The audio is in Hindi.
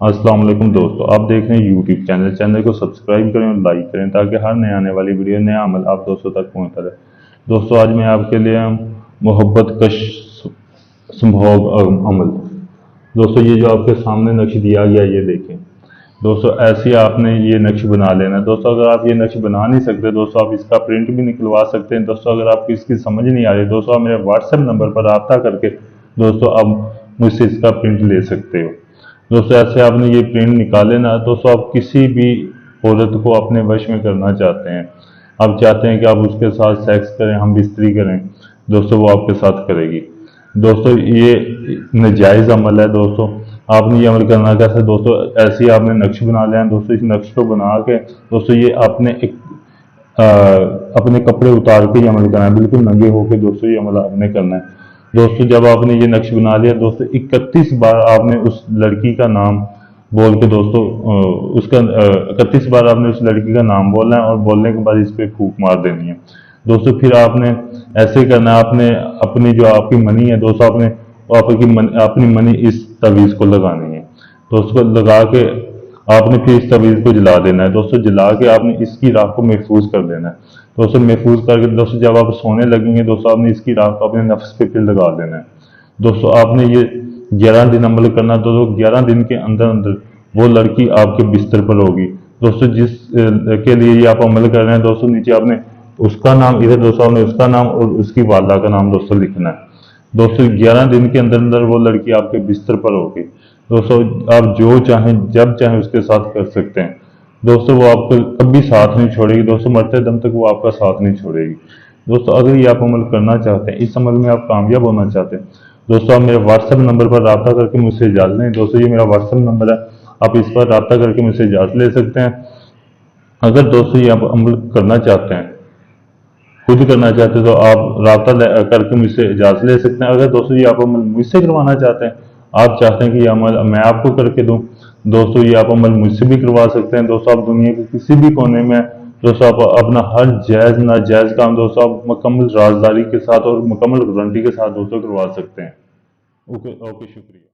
अस्सलाम वालेकुम दोस्तों, आप देख रहे हैं यूट्यूब चैनल को सब्सक्राइब करें और लाइक करें ताकि हर नए आने वाली वीडियो नया अमल आप दोस्तों तक पहुंचता रहे। दोस्तों आज मैं आपके लिए मोहब्बत का संभोग अमल। दोस्तों ये जो आपके सामने नक्श दिया गया ये देखें। दोस्तों ऐसे आपने ये नक्श बना लेना है। दोस्तों अगर आप ये नक्श बना नहीं सकते दोस्तों आप इसका प्रिंट भी निकलवा सकते हैं। दोस्तों अगर आपको इसकी समझ नहीं आ रही दोस्तों आप मेरे व्हाट्सएप नंबर पर रब्ता करके दोस्तों आप मुझसे इसका प्रिंट ले सकते हो। दोस्तों ऐसे आपने ये प्रिंट निकाले ना दोस्तों आप किसी भी औरत को अपने वश में करना चाहते हैं, आप चाहते हैं कि आप उसके साथ सेक्स करें, हम बिस्तरी करें, दोस्तों वो आपके साथ करेगी। दोस्तों ये नाजायज़ अमल है। दोस्तों आपने ये अमल करना कैसे दोस्तों, ऐसे ही आपने नक्श बना लिया है। दोस्तों इस नक्श को बना के दोस्तों ये आपने एक अपने कपड़े उतार के ये अमल करना है, बिल्कुल नंगे होकर दोस्तों ये अमल आपने करना है। दोस्तों जब आपने ये नक्श बना लिया दोस्तों 31 बार आपने उस लड़की का नाम बोल के दोस्तों उसका 31 बार आपने उस लड़की का नाम बोलना है और बोलने के बाद इस पर फूंक मार देनी है। दोस्तों फिर आपने ऐसे करना है, आपने अपनी जो आपकी मनी है दोस्तों आपने अपनी मनी इस तवीज़ को लगानी है। तो उसको लगा के आपने फिर इस तवीज़ को जला देना है। दोस्तों जला के आपने इसकी राख को महफूज कर देना है। दोस्तों महफूज करके दोस्तों जब आप सोने लगेंगे दोस्तों आपने इसकी राख को अपने नफ्स पे फिर लगा देना है। दोस्तों आपने ये 11 दिन अमल करना। दोस्तों 11 दिन के अंदर अंदर वो लड़की आपके बिस्तर पर होगी। दोस्तों जिस के लिए ये आप अमल कर रहे हैं दोस्तों नीचे आपने उसका नाम, इधर दोस्तों आपने उसका नाम और उसकी वालदा का नाम दोस्तों लिखना है। दोस्तों 11 दिन के अंदर अंदर वो लड़की आपके बिस्तर पर होगी। दोस्तों आप जो चाहें जब चाहें उसके साथ कर सकते हैं। दोस्तों वो आपको कभी साथ नहीं छोड़ेगी। दोस्तों मरते दम तक वो आपका साथ नहीं छोड़ेगी। दोस्तों अगर ये आप अमल करना चाहते हैं, इस अमल में आप कामयाब होना चाहते हैं दोस्तों आप मेरे व्हाट्सएप नंबर पर रब्ता करके मुझसे इजाज़त लें। दोस्तों ये मेरा व्हाट्सएप नंबर है, आप इस पर रब्ता करके मुझसे इजाज़त ले सकते हैं। अगर दोस्तों ये आप अमल करना चाहते हैं, खुद करना चाहते हैं तो आप रब्ता करके मुझसे इजाज़त ले सकते हैं। अगर दोस्तों ये आप अमल मुझसे करवाना चाहते हैं, आप चाहते हैं कि ये अमल मैं आपको करके दूं, दोस्तों ये आप अमल मुझसे भी करवा सकते हैं। दोस्तों आप दुनिया के किसी भी कोने में दोस्तों आप अपना हर जायज़ नाजायज़ काम दोस्तों आप मुकम्मल राजदारी के साथ और मुकम्मल गारंटी के साथ दोस्तों करवा सकते हैं। ओके ओके, शुक्रिया।